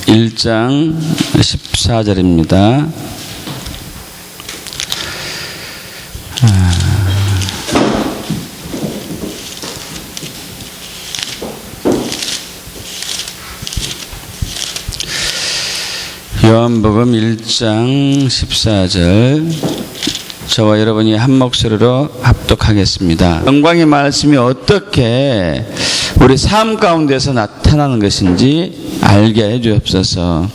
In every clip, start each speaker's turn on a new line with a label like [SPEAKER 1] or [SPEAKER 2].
[SPEAKER 1] 1장 14절입니다. 요한복음 1장 14절, 저와 여러분이 한 목소리로 합독하겠습니다. 영광의 말씀이 어떻게 우리 삶 가운데서 나타나는 것인지 알게 해 주옵소서.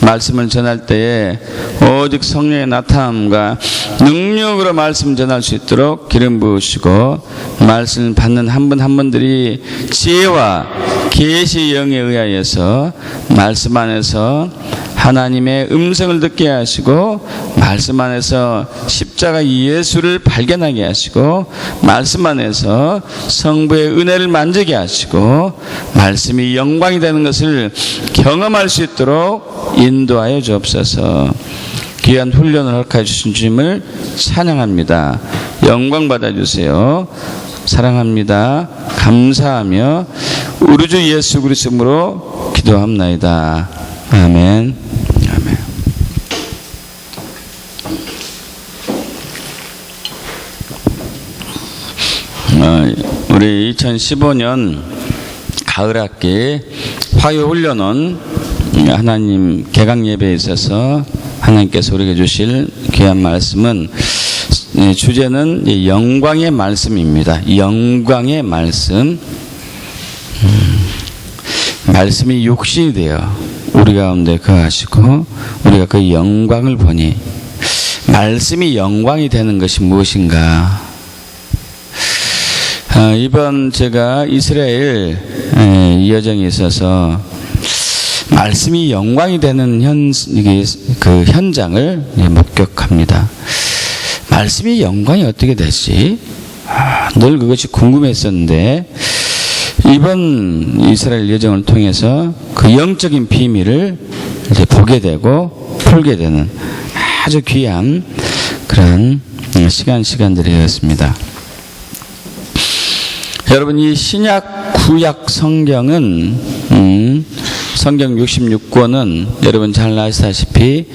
[SPEAKER 1] 말씀을 전할 때에 오직 성령의 나타남과 능력으로 말씀 전할 수 있도록 기름 부으시고, 말씀을 받는 한 분 한 분들이 지혜와 계시의 영에 의하여서 말씀 안에서 하나님의 음성을 듣게 하시고, 말씀 안에서 십자가 예수를 발견하게 하시고, 말씀 안에서 성부의 은혜를 만지게 하시고, 말씀이 영광이 되는 것을 경험할 수 있도록 인도하여 주옵소서. 귀한 훈련을 허락해 주신 주님을 찬양합니다. 영광 받아주세요. 사랑합니다. 감사하며 우리 주 예수 그리스도 이름으로 기도합나이다. 아멘. 아멘. 우리 2015년 가을학기 화요훈련은 하나님 개강 예배에 있어서 하나님께서 우리에게 주실 귀한 말씀은, 주제는 영광의 말씀입니다. 영광의 말씀. 말씀이 육신이 되어 우리 가운데 거하시고 우리가 그 영광을 보니, 말씀이 영광이 되는 것이 무엇인가? 이번 제가 이스라엘 여정에 있어서 말씀이 영광이 되는 그 현장을 목격합니다. 말씀이 영광이 어떻게 되지? 늘 그것이 궁금했었는데, 이번 이스라엘 여정을 통해서 그 영적인 비밀을 이제 보게 되고 풀게 되는 아주 귀한 그런 시간들이었습니다. 여러분, 이 신약 구약 성경은 성경 66권은 여러분 잘 아시다시피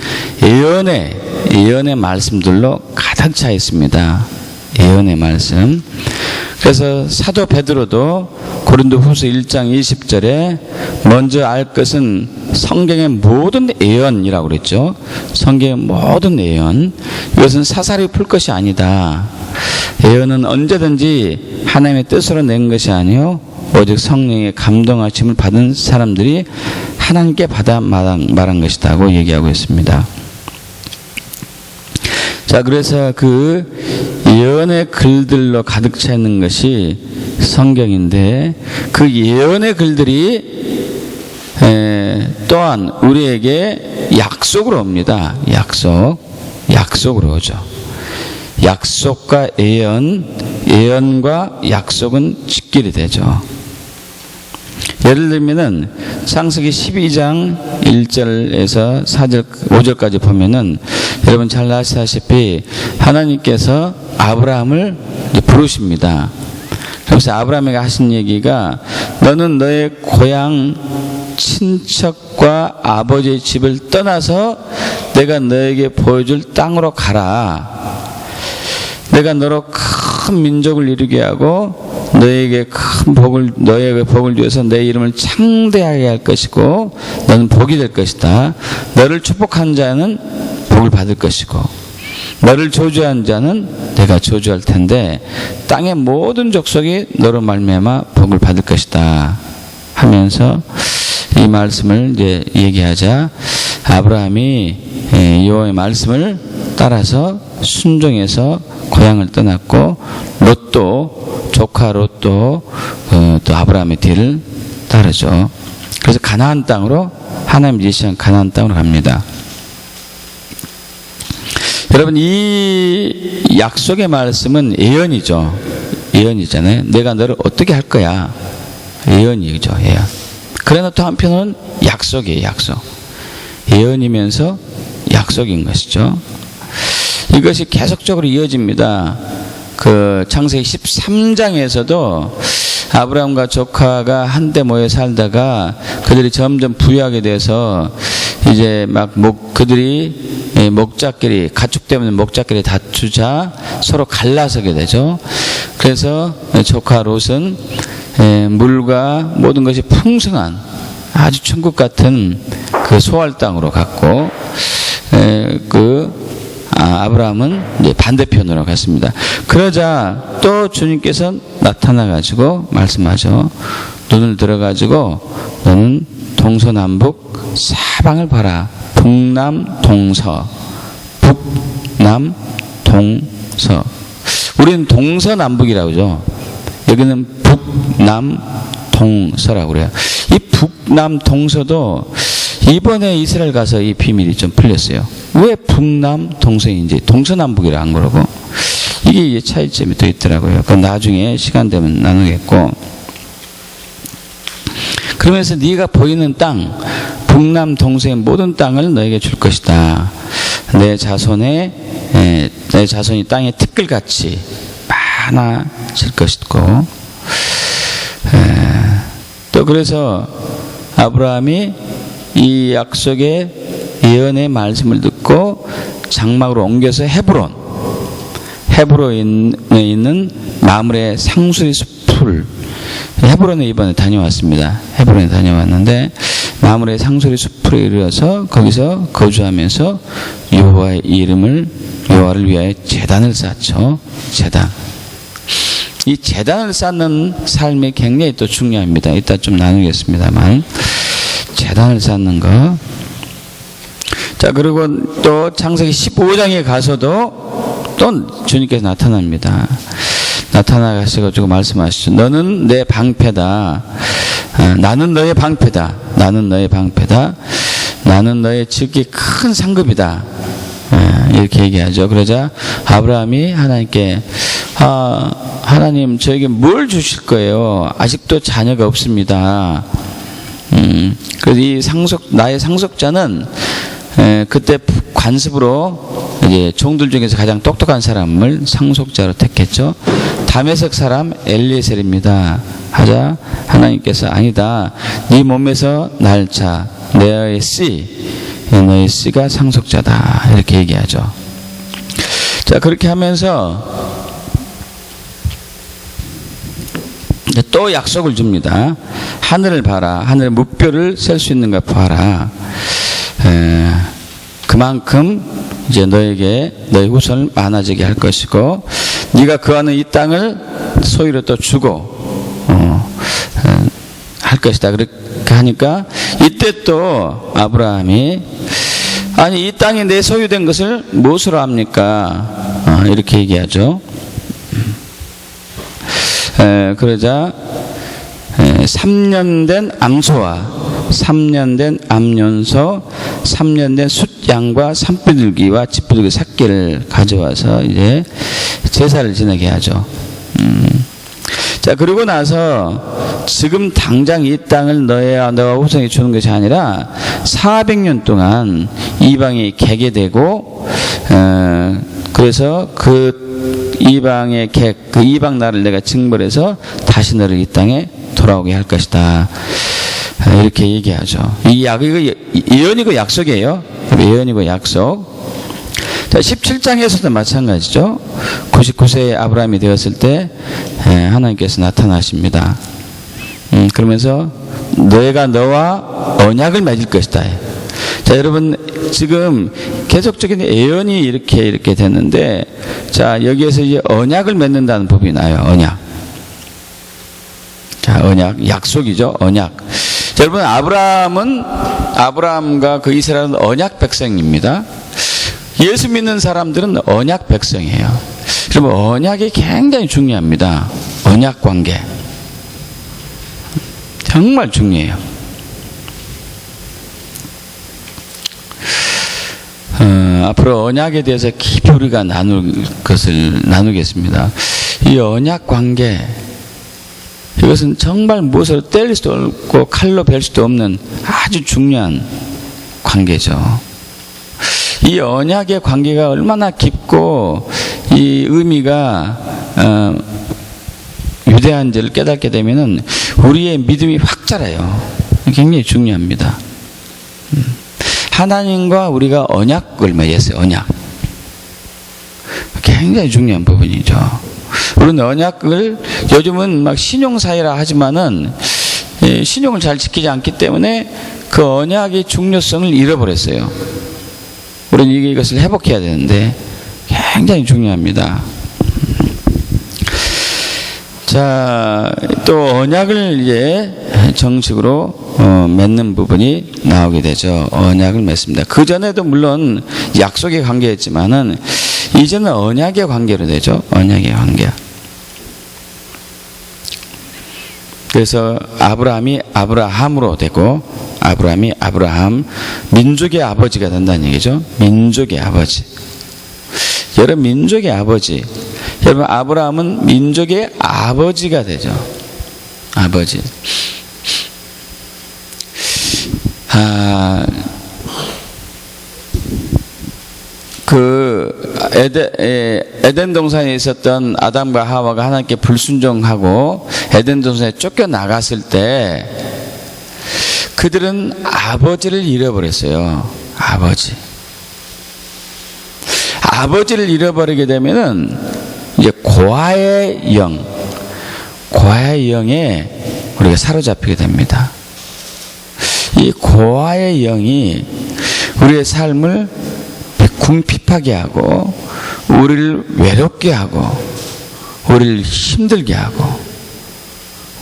[SPEAKER 1] 예언의 말씀들로 가득 차 있습니다. 예언의 말씀. 그래서 사도 베드로도 고린도후서 1장 20절에 먼저 알 것은 성경의 모든 예언이라고 그랬죠. 성경의 모든 예언. 이것은 사사리 풀 것이 아니다. 예언은 언제든지 하나님의 뜻으로 낸 것이 아니요, 오직 성령의 감동하심을 받은 사람들이 하나님께 받아 말한 것이다고 얘기하고 있습니다. 자, 그래서 그 예언의 글들로 가득 차 있는 것이 성경인데, 그 예언의 글들이 또한 우리에게 약속으로 옵니다. 약속으로 오죠. 약속과 예언과 약속은 직결이 되죠. 예를 들면은 창세기 12장 1절에서 4절, 5절까지 보면은 여러분 잘 아시다시피 하나님께서 아브라함을 부르십니다. 그래서 아브라함에게 하신 얘기가, 너는 너의 고향 친척과 아버지의 집을 떠나서 내가 너에게 보여줄 땅으로 가라. 내가 너로 큰 민족을 이루게 하고 너에게 복을 주어서 내 이름을 창대하게 할 것이고 너는 복이 될 것이다. 너를 축복한 자는 복을 받을 것이고 너를 저주한 자는 내가 저주할 텐데 땅의 모든 족속이 너로 말미암아 복을 받을 것이다 하면서 이 말씀을 이제 얘기하자, 아브라함이 여호와의 말씀을 따라서 순종해서 고향을 떠났고, 조카 롯도 또 아브라함의 뒤를 따르죠. 그래서 가나안 땅으로, 하나님 제시한 가나안 땅으로 갑니다. 여러분, 이 약속의 말씀은 예언이죠. 예언이잖아요. 내가 너를 어떻게 할 거야. 예언이죠. 예언. 그러나 또 한편은 약속이에요. 약속. 예언이면서 약속인 것이죠. 이것이 계속적으로 이어집니다. 그 창세기 13장에서도 아브라함과 조카가 한때 모여 살다가 그들이 점점 부유하게 돼서 이제 막 그들이 목자끼리, 가축 때문에 목자끼리 다투자 서로 갈라서게 되죠. 그래서 조카 롯은 물과 모든 것이 풍성한 아주 천국 같은 그 소알 땅으로 갔고, 아브라함은 이제 반대편으로 갔습니다. 그러자 또 주님께서 나타나가지고 말씀하죠. 눈을 들어가지고 너는 동서남북 사방을 봐라. 북남 동서, 북남 동서. 우리는 동서남북이라고 하죠. 여기는 북남 동서라고 그래요. 이 북남 동서도 이번에 이스라엘 가서 이 비밀이 좀 풀렸어요. 왜 북남 동서인지 동서남북이라 한 거라고. 이게 차이점이 또 있더라고요. 그건 나중에 시간 되면 나누겠고. 그러면서 네가 보이는 땅, 북남 동서의 모든 땅을 너에게 줄 것이다. 내 자손이 땅의 티끌같이 많아질 것이고, 또 그래서 아브라함이 이 약속의 예언의 말씀을 듣고 장막으로 옮겨서 헤브론에 있는 마므레 상수리 숲을, 헤브론에 이번에 다녀왔습니다. 헤브론에 다녀왔는데 마므레 상수리 숲으로 이르러서 거기서 거주하면서 여호와를 위하여 제단을 쌓죠. 제단. 이 제단을 쌓는 삶이 굉장히 또 중요합니다. 이따 좀 나누겠습니다만, 제단을 쌓는 거. 자, 그리고 또 창세기 15장에 가서도 또 주님께서 나타납니다. 나타나가셔가지고 말씀하시죠. 너는 내 방패다. 나는 너의 방패다. 나는 너의 방패다. 나는 너의 지극히 큰 상급이다. 이렇게 얘기하죠. 그러자 아브라함이 하나님께 하나님 저에게 뭘 주실 거예요? 아직도 자녀가 없습니다. 그래서 나의 상속자는 그때 관습으로 이제 종들 중에서 가장 똑똑한 사람을 상속자로 택했죠. 다메섹 사람 엘리에셀입니다. 하자 하나님께서 아니다. 네 몸에서 날 자, 너의 씨가 상속자다. 이렇게 얘기하죠. 자, 그렇게 하면서 또 약속을 줍니다. 하늘을 봐라. 하늘의 무뼈를 셀 수 있는가 봐라. 그만큼 이제 너의 후손을 많아지게 할 것이고, 네가 거하는 이 땅을 소유로 또 주고 할 것이다. 그렇게 하니까 이때 또 아브라함이 아니 이 땅이 내 소유된 것을 무엇으로 합니까? 이렇게 얘기하죠. 그러자 3년 된 암소와 3년 된 암연소, 3년 된 숫양과 산비둘기와 집비둘기 새끼를 가져와서 이제 제사를 지내게 하죠. 자, 그러고 나서 지금 당장 이 땅을 너와 후손에게 주는 것이 아니라 400년 동안 이방이 개개되고, 그래서 그 이방의 그 이방 나라를 내가 징벌해서 다시 너를 이 땅에 돌아오게 할 것이다. 이렇게 얘기하죠. 이거 예언이고 약속이에요. 예언이고 약속. 자, 17장에서도 마찬가지죠. 99세의 아브라함이 되었을 때 하나님께서 나타나십니다. 그러면서 내가 너와 언약을 맺을 것이다. 자, 여러분 지금 계속적인 예언이 이렇게 됐는데, 자, 여기에서 이제 언약을 맺는다는 법이 나요. 언약. 자, 언약, 약속이죠. 언약. 자, 여러분 아브라함과 그 이스라엘은 언약 백성입니다. 예수 믿는 사람들은 언약 백성이에요. 여러분 언약이 굉장히 중요합니다. 언약 관계 정말 중요해요. 앞으로 언약에 대해서 깊이 우리가 나누겠습니다. 이 언약 관계, 이것은 정말 무엇으로 때릴 수도 없고 칼로 벨 수도 없는 아주 중요한 관계죠. 이 언약의 관계가 얼마나 깊고 이 의미가 위대한지를 깨닫게 되면은 우리의 믿음이 확 자라요. 굉장히 중요합니다. 하나님과 우리가 언약을 맺었어요. 언약. 굉장히 중요한 부분이죠. 우리는 언약을 요즘은 막 신용사회라 하지만은 신용을 잘 지키지 않기 때문에 그 언약의 중요성을 잃어버렸어요. 우리는 이것을 회복해야 되는데 굉장히 중요합니다. 자, 또 언약을 이제 정식으로 맺는 부분이 나오게 되죠. 언약을 맺습니다. 그 전에도 물론 약속의 관계였지만은 이제는 언약의 관계로 되죠. 언약의 관계. 그래서 아브라함이 아브라함으로 되고 아브라함이 아브라함, 민족의 아버지가 된다는 얘기죠. 민족의 아버지. 여러분, 민족의 아버지. 여러분, 아브라함은 민족의 아버지가 되죠. 아버지. 에덴 동산에 있었던 아담과 하와가 하나님께 불순종하고 에덴 동산에 쫓겨나갔을 때 그들은 아버지를 잃어버렸어요. 아버지를 잃어버리게 되면은 이제 고아의 영에 우리가 사로잡히게 됩니다. 이 고아의 영이 우리의 삶을 궁핍하게 하고 우리를 외롭게 하고 우리를 힘들게 하고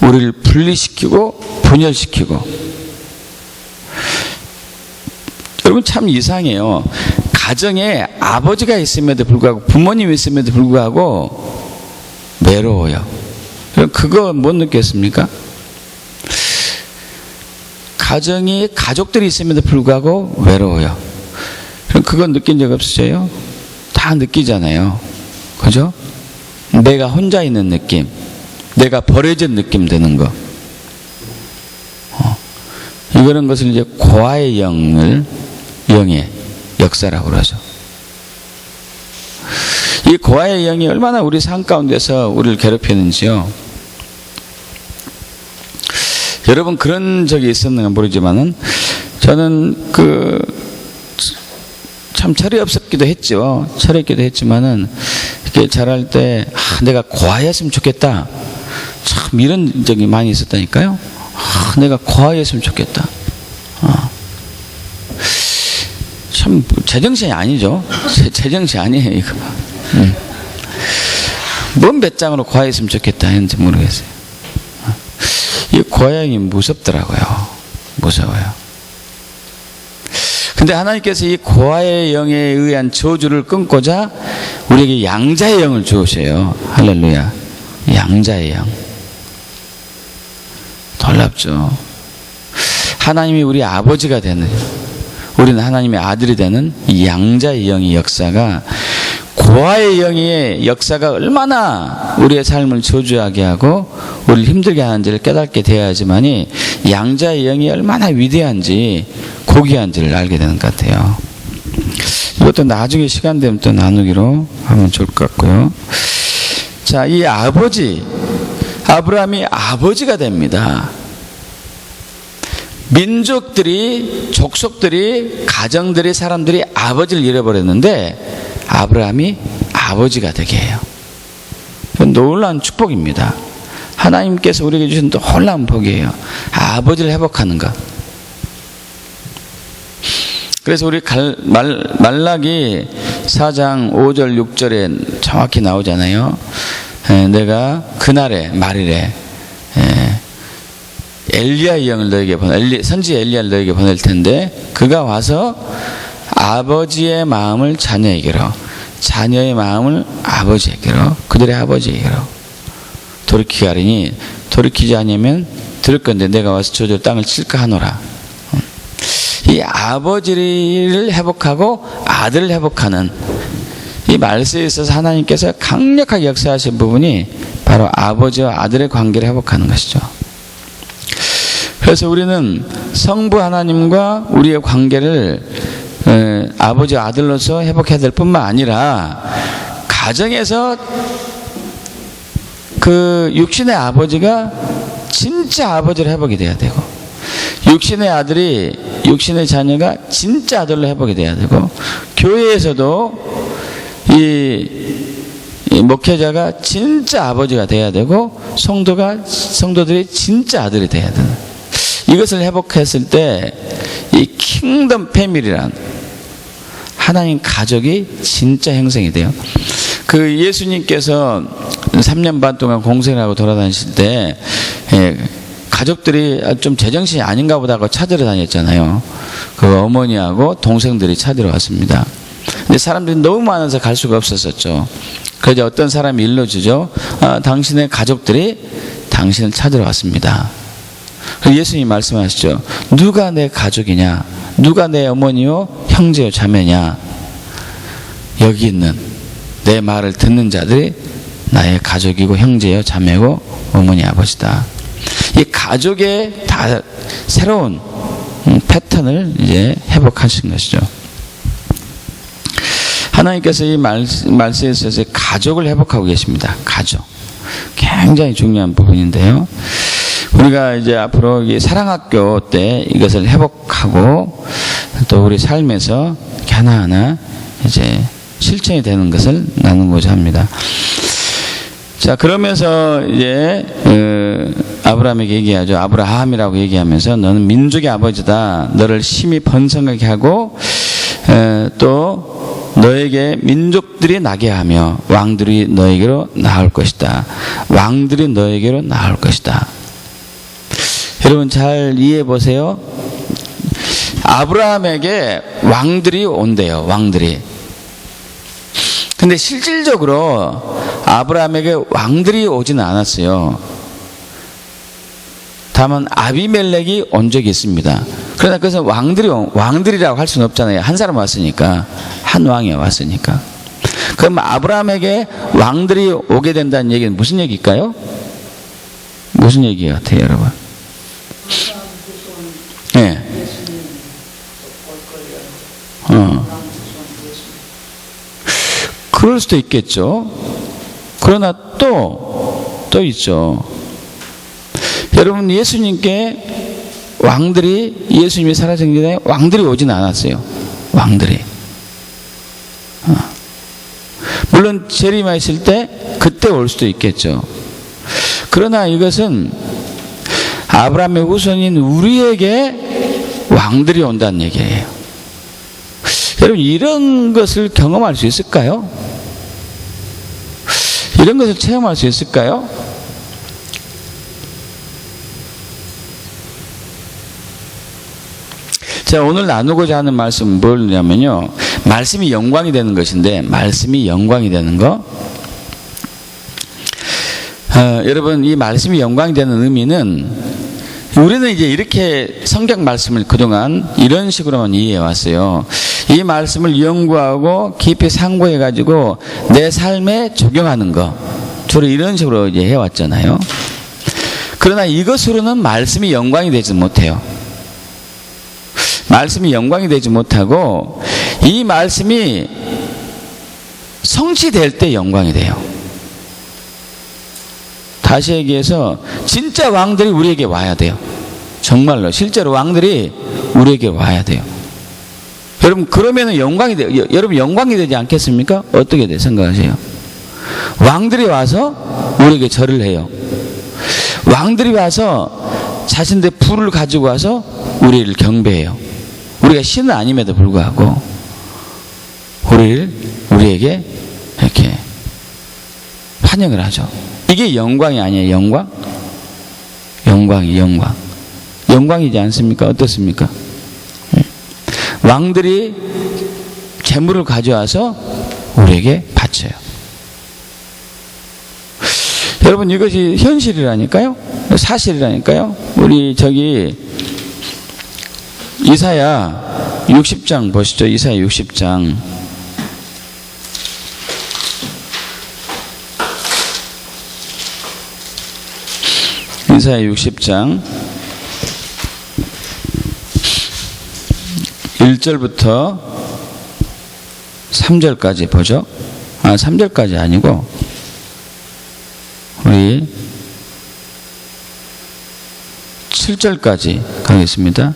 [SPEAKER 1] 우리를 분리시키고 분열시키고. 여러분, 참 이상해요. 가정에 아버지가 있음에도 불구하고 부모님이 있음에도 불구하고 외로워요. 그거 못 느꼈습니까? 가정이 가족들이 있음에도 불구하고 외로워요. 그거 느낀 적 없으세요? 다 느끼잖아요. 그죠? 내가 혼자 있는 느낌, 내가 버려진 느낌 드는 거. 이런 것을 이제 고아의 영의 역사라고 그러죠. 이 고아의 영이 얼마나 우리 삶 가운데서 우리를 괴롭히는지요. 여러분, 그런 적이 있었는가 모르지만은 저는 참 철이 없었기도 했죠. 철이 없기도 했지만은 이렇게 자랄 때 내가 고아였으면 좋겠다. 참 이런 적이 많이 있었다니까요. 내가 고아였으면 좋겠다. 참 제정신이 아니죠. 제정신이 아니에요, 이거. 뭔 배짱으로 고아였으면 좋겠다 했는지 모르겠어요. 이 고아형이 무섭더라고요. 무서워요. 근데 하나님께서 이 고아의 영에 의한 저주를 끊고자 우리에게 양자의 영을 주으셔요. 할렐루야. 양자의 영. 놀랍죠. 하나님이 우리 아버지가 되는, 우리는 하나님의 아들이 되는 이 양자의 영의 역사가, 고아의 영의 역사가 얼마나 우리의 삶을 저주하게 하고 우리를 힘들게 하는지를 깨닫게 되어야지만이 양자의 영이 얼마나 위대한지 고귀한지를 알게 되는 것 같아요. 이것도 나중에 시간 되면 또 나누기로 하면 좋을 것 같고요. 자, 이 아브라함이 아버지가 됩니다. 민족들이, 족속들이, 가정들이, 사람들이 아버지를 잃어버렸는데 아브라함이 아버지가 되게 해요. 놀라운 축복입니다. 하나님께서 우리에게 주신 놀라운 복이에요. 아버지를 회복하는 것. 그래서 우리 말라기 4장 5절 6절에 정확히 나오잖아요. 내가 그날에 말일에 엘리야의 영을 너에게 선지 엘리야를 너에게 보낼 텐데 그가 와서 아버지의 마음을 자녀에게로, 자녀의 마음을 아버지에게로, 그들의 아버지에게로 돌이키게 하리니 돌이키지 않으면 들을 건데 내가 와서 저절 땅을 칠까 하노라. 이 아버지를 회복하고 아들을 회복하는 이 말씀에 있어서 하나님께서 강력하게 역사하신 부분이 바로 아버지와 아들의 관계를 회복하는 것이죠. 그래서 우리는 성부 하나님과 우리의 관계를 아버지와 아들로서 회복해야 될 뿐만 아니라 가정에서 그 육신의 아버지가 진짜 아버지로 회복이 돼야 되고, 육신의 아들이, 육신의 자녀가 진짜 아들로 회복이 돼야 되고, 교회에서도 이 목회자가 진짜 아버지가 돼야 되고, 성도들이 진짜 아들이 돼야 되는, 이것을 회복했을 때 이 킹덤 패밀리란 하나님 가족이 진짜 형성이 돼요. 그 예수님께서 3년 반 동안 공생하고 돌아다니실 때 가족들이 좀 제정신이 아닌가 보다 하고 찾으러 다녔잖아요. 그 어머니하고 동생들이 찾으러 왔습니다. 근데 사람들이 너무 많아서 갈 수가 없었었죠. 그래서 어떤 사람이 일러주죠. 당신의 가족들이 당신을 찾으러 왔습니다. 예수님이 말씀하시죠. 누가 내 가족이냐? 누가 내 어머니요 형제요 자매냐? 여기 있는 내 말을 듣는 자들이 나의 가족이고 형제요 자매고 어머니 아버지다. 이 가족의 다 새로운 패턴을 이제 회복하신 것이죠. 하나님께서 이 말씀에 있어서 가족을 회복하고 계십니다. 가족. 굉장히 중요한 부분인데요. 우리가 이제 앞으로 이 사랑학교 때 이것을 회복하고 또 우리 삶에서 하나하나 이제 실천이 되는 것을 나누고자 합니다. 자, 그러면서 이제 아브라함에게 얘기하죠. 아브라함이라고 얘기하면서 너는 민족의 아버지다. 너를 심히 번성하게 하고 또 너에게 민족들이 나게 하며 왕들이 너에게로 나올 것이다. 왕들이 너에게로 나올 것이다. 여러분 잘 이해해 보세요. 아브라함에게 왕들이 온대요. 왕들이. 근데 실질적으로 아브라함에게 왕들이 오지는 않았어요. 다만 아비멜렉이 온 적이 있습니다. 그러나 그것은 왕들이라고 할 수는 없잖아요. 한 사람 왔으니까. 한 왕이 왔으니까. 그럼 아브라함에게 왕들이 오게 된다는 얘기는 무슨 얘기일까요? 무슨 얘기 같아요, 여러분? 네. 그럴 수도 있겠죠. 그러나 또 있죠. 여러분, 예수님께 왕들이, 예수님이 살아생기 전에 왕들이 오지는 않았어요. 왕들이. 물론 재림하실 때 그때 올 수도 있겠죠. 그러나 이것은 아브라함의 후손인 우리에게 왕들이 온다는 얘기예요. 여러분, 이런 것을 경험할 수 있을까요? 이런 것을 체험할 수 있을까요? 제가 오늘 나누고자 하는 말씀은 뭐냐면요, 말씀이 영광이 되는 것인데, 말씀이 영광이 되는 거, 여러분, 이 말씀이 영광이 되는 의미는, 우리는 이제 이렇게 성경 말씀을 그동안 이런 식으로만 이해해 왔어요. 이 말씀을 연구하고 깊이 상고해 가지고 내 삶에 적용하는 거, 주로 이런 식으로 이제 해왔잖아요. 그러나 이것으로는 말씀이 영광이 되지 못해요. 말씀이 영광이 되지 못하고, 이 말씀이 성취될 때 영광이 돼요. 다시 얘기해서 진짜 왕들이 우리에게 와야 돼요. 정말로 실제로 왕들이 우리에게 와야 돼요. 여러분, 그러면은 영광이 돼요. 여러분, 영광이 되지 않겠습니까? 어떻게 생각하세요? 왕들이 와서 우리에게 절을 해요. 왕들이 와서 자신들의 부를 가지고 와서 우리를 경배해요. 우리가 신은 아님에도 불구하고 우리에게 이렇게 환영을 하죠. 이게 영광이 아니에요. 영광? 영광이지 않습니까? 어떻습니까? 왕들이 재물을 가져와서 우리에게 바쳐요. 여러분, 이것이 현실이라니까요. 사실이라니까요. 우리 이사야 60장 보시죠. 이사야 60장. 이사야 60장 1절부터 3절까지 보죠. 3절까지 아니고 우리 우리 7절까지 가겠습니다.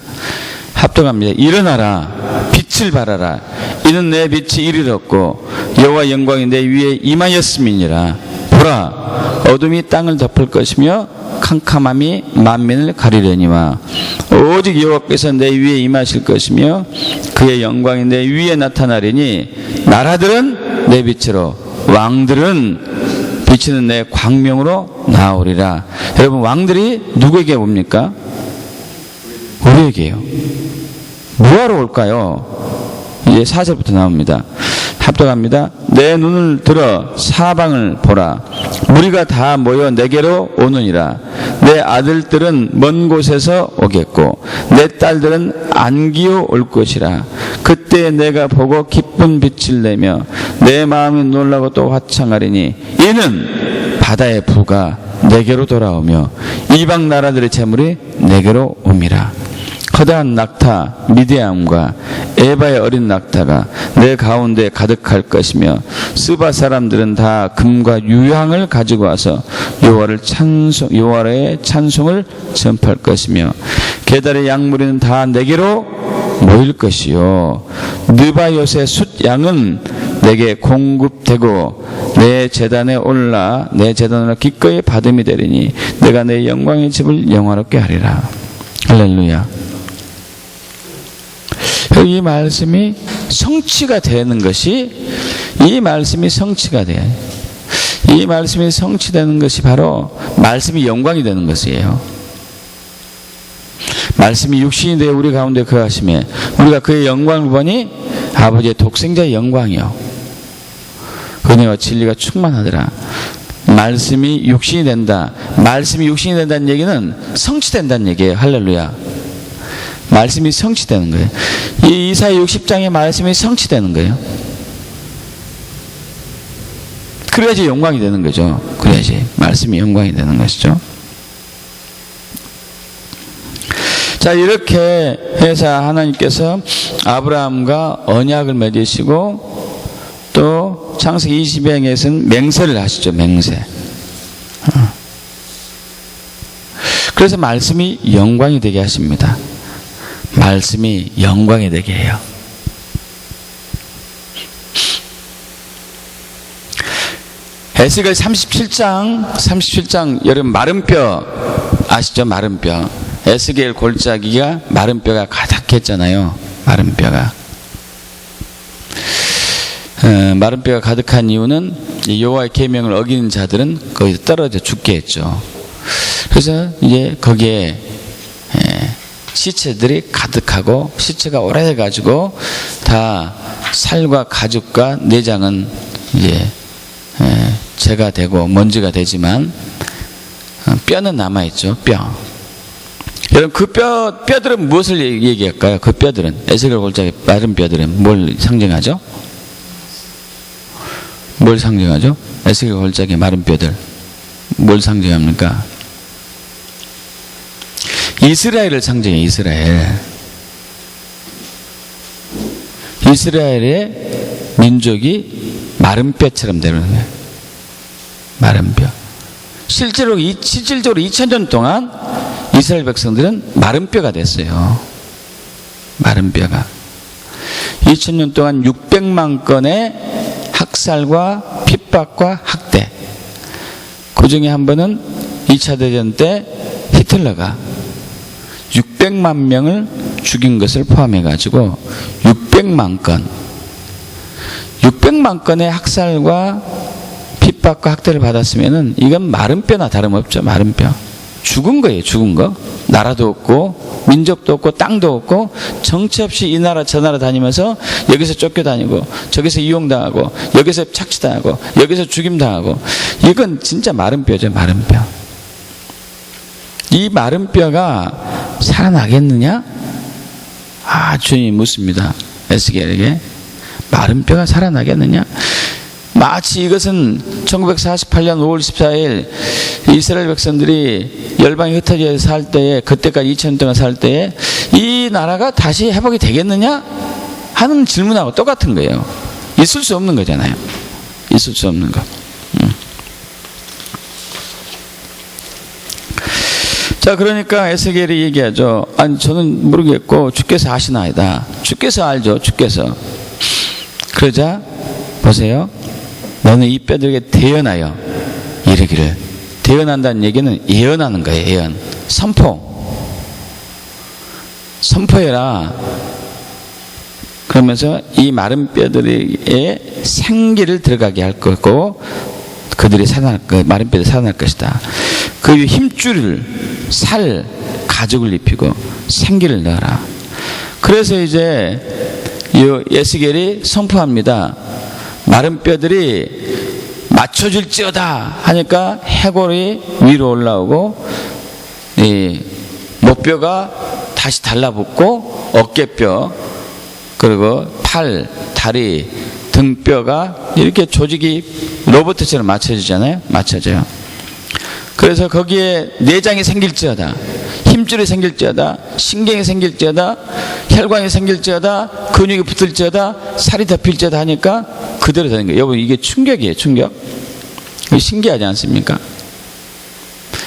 [SPEAKER 1] 합독합니다. 일어나라, 빛을 발하라. 이는 내 빛이 이르렀고 여호와 영광이 내 위에 임하였음이니라. 보라, 어둠이 땅을 덮을 것이며 캄캄함이 만민을 가리려니와 오직 여호와께서 내 위에 임하실 것이며 그의 영광이 내 위에 나타나리니 나라들은 내 빛으로 왕들은 비치는 내 광명으로 나오리라. 여러분, 왕들이 누구에게 옵니까? 우리에게요. 뭐하러 올까요? 이제 4절부터 나옵니다. 합독합니다. 내 눈을 들어 사방을 보라. 무리가 다 모여 내게로 오느니라. 내 아들들은 먼 곳에서 오겠고 내 딸들은 안기어 올 것이라. 그때 내가 보고 기쁜 빛을 내며 내 마음이 놀라고 또 화창하리니 이는 바다의 부가 내게로 돌아오며 이방 나라들의 재물이 내게로 옴이라. 커다란 낙타 미디암과 에바의 어린 낙타가 내 가운데 가득할 것이며 스바 사람들은 다 금과 유향을 가지고 와서 여호와의 찬송을 전파할 것이며 게달의 양무리는 다 내게로 모일 것이요 느바요의 숫 양은 내게 공급되고 내 제단에 올라 내 제단으로 기꺼이 받음이 되리니 내가 내 영광의 집을 영화롭게 하리라. 할렐루야. 이 말씀이 성취가 되는 것이, 이 말씀이 성취가 돼요. 이 말씀이 성취되는 것이 바로 말씀이 영광이 되는 것이에요. 말씀이 육신이 되어 우리 가운데 거하심에 우리가 그의 영광을 보니 아버지의 독생자의 영광이요 은혜와 진리가 충만하더라. 말씀이 육신이 된다. 말씀이 육신이 된다는 얘기는 성취된다는 얘기예요. 할렐루야. 말씀이 성취되는 거예요. 이 이사야 60장의 말씀이 성취되는 거예요. 그래야지 영광이 되는 거죠. 그래야지 말씀이 영광이 되는 것이죠. 자, 이렇게 해서 하나님께서 아브라함과 언약을 맺으시고 또 창세기 20장에서는 맹세를 하시죠. 맹세. 그래서 말씀이 영광이 되게 하십니다. 말씀이 영광이 되게 해요. 에스겔 37장 여러분 마른 뼈 아시죠? 마른 뼈. 에스겔 골짜기가 마른 뼈가 가득했잖아요. 마른 뼈가. 마른 뼈가 가득한 이유는 여호와의 계명을 어기는 자들은 거기서 떨어져 죽게 했죠. 그래서 이제 거기에 시체들이 가득하고 시체가 오래돼가지고 다 살과 가죽과 내장은 이제 재가 되고 먼지가 되지만 뼈는 남아있죠. 뼈. 여러분 그 뼈들은 무엇을 얘기할까요? 그 뼈들은 에스겔 골짜기 마른 뼈들은 뭘 상징하죠? 뭘 상징하죠? 에스겔 골짜기 마른 뼈들 뭘 상징합니까? 이스라엘을 상징해. 이스라엘의 민족이 마른 뼈처럼 되는 거예요. 마른 뼈. 실질적으로 2000년 동안 이스라엘 백성들은 마른 뼈가 됐어요. 마른 뼈가. 2000년 동안 600만 건의 학살과 핍박과 학대. 그 중에 한 번은 2차 대전 때 히틀러가 600만 명을 죽인 것을 포함해가지고 600만 건의 학살과 핍박과 학대를 받았으면은 이건 마른 뼈나 다름없죠. 마른 뼈. 죽은 거예요. 죽은 거. 나라도 없고 민족도 없고 땅도 없고 정체 없이 이 나라 저 나라 다니면서 여기서 쫓겨다니고 저기서 이용당하고 여기서 착취당하고 여기서 죽임당하고 이건 진짜 마른 뼈죠. 마른 뼈. 이 마른 뼈가 살아나겠느냐? 주님이 묻습니다. 에스겔에게. 마른 뼈가 살아나겠느냐? 마치 이것은 1948년 5월 14일 이스라엘 백성들이 열방이 흩어져 살 때에, 그때까지 2000년 동안 살 때에 이 나라가 다시 회복이 되겠느냐? 하는 질문하고 똑같은 거예요. 있을 수 없는 거잖아요. 있을 수 없는 거. 자, 그러니까 에스겔이 얘기하죠. 아니, 저는 모르겠고 주께서 아시나이다. 주께서 알죠. 주께서. 그러자 보세요. 너는 이 뼈들에게 대언하여 이르기를. 대언한다는 얘기는 예언하는 거예요. 예언. 선포해라. 그러면서 이 마른 뼈들의 생기를 들어가게 할 거고, 그들이 살아날 거, 마른 뼈들이 살아날 것이다. 그 위에 힘줄을, 살, 가죽을 입히고 생기를 넣어라. 그래서 이제 에스겔이 선포합니다. 마른 뼈들이 맞춰질지어다 하니까 해골이 위로 올라오고, 이 목뼈가 다시 달라붙고, 어깨뼈, 그리고 팔, 다리, 등뼈가 이렇게 조직이 로봇처럼 맞춰지잖아요. 맞춰져요. 그래서 거기에 내장이 생길지어다, 힘줄이 생길지어다, 신경이 생길지어다, 혈관이 생길지어다, 근육이 붙을지어다, 살이 덮일지어다 하니까 그대로 되는 거예요. 여러분, 이게 충격이에요. 충격. 신기하지 않습니까?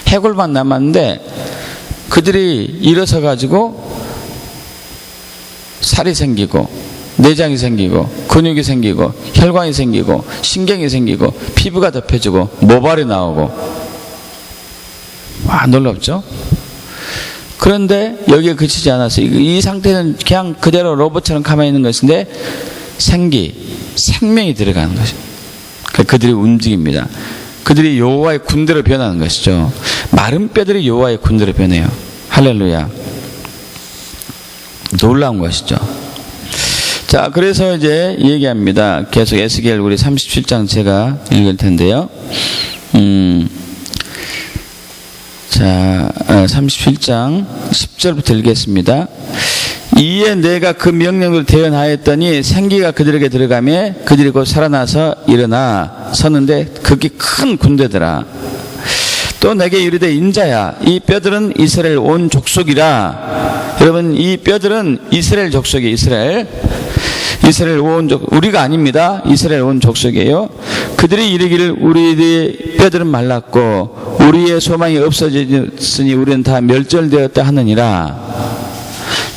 [SPEAKER 1] 해골만 남았는데 그들이 일어서 가지고 살이 생기고, 내장이 생기고, 근육이 생기고, 혈관이 생기고, 신경이 생기고, 피부가 덮여지고, 모발이 나오고. 와, 놀랍죠? 그런데 여기에 그치지 않았어요. 이 상태는 그냥 그대로 로봇처럼 가만히 있는 것인데 생명이 들어가는 것이죠. 그들이 움직입니다. 그들이 여호와의 군대로 변하는 것이죠. 마른 뼈들이 여호와의 군대로 변해요. 할렐루야. 놀라운 것이죠. 자, 그래서 이제 얘기합니다. 계속 에스겔 우리 37장 제가 읽을 텐데요. 자, 37장 10절부터 읽겠습니다. 이에 내가 그 명령을 대언하였더니 생기가 그들에게 들어가매 그들이 곧 살아나서 일어나 서는데 그게 큰 군대더라. 또 내게 이르되 인자야, 이 뼈들은 이스라엘 온 족속이라. 여러분, 이 뼈들은 이스라엘 족속이에요. 이스라엘 온 족속, 우리가 아닙니다. 이스라엘 온 족속이에요. 그들이 이르기를 우리의 뼈들은 말랐고 우리의 소망이 없어졌으니 우리는 다 멸절되었다 하느니라.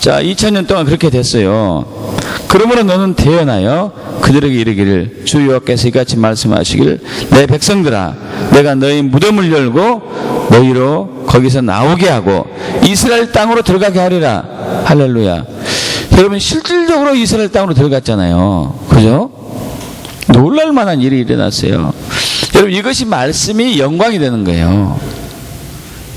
[SPEAKER 1] 자, 2000년 동안 그렇게 됐어요. 그러므로 너는 대언하여 그들에게 이르기를 주 여호와께서 이같이 말씀하시기를 내 백성들아, 내가 너희 무덤을 열고 너희로 거기서 나오게 하고 이스라엘 땅으로 들어가게 하리라. 할렐루야. 여러분, 실질적으로 이스라엘 땅으로 들어갔잖아요. 그죠? 놀랄 만한 일이 일어났어요. 여러분, 이것이 말씀이 영광이 되는 거예요.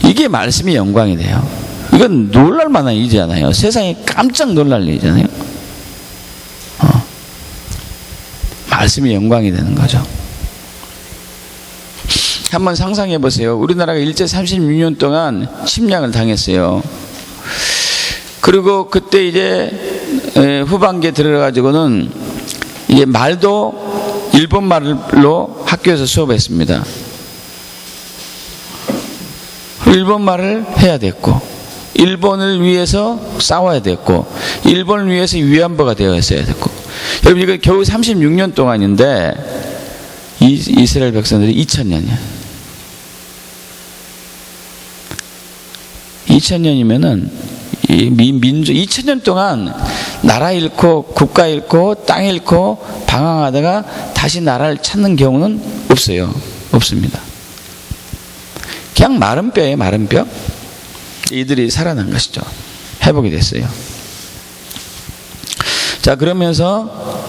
[SPEAKER 1] 이게 말씀이 영광이 돼요. 이건 놀랄 만한 일이잖아요. 세상이 깜짝 놀랄 일이잖아요. 말씀이 영광이 되는 거죠. 한번 상상해 보세요. 우리나라가 일제 36년 동안 침략을 당했어요. 그리고 그때 이제 후반기에 들어가지고는 이게 말도 일본 말로 학교에서 수업했습니다. 일본 말을 해야 됐고, 일본을 위해서 싸워야 됐고, 일본을 위해서 위안부가 되어 있어야 됐고. 여러분, 이거 겨우 36년 동안인데 이스라엘 백성들이 2000년이야. 2000년이면은 민족 2000년 동안 나라 잃고 국가 잃고 땅 잃고 방황하다가 다시 나라를 찾는 경우는 없어요. 없습니다. 그냥 마른 뼈예요. 마른 뼈. 이들이 살아난 것이죠. 회복이 됐어요. 자, 그러면서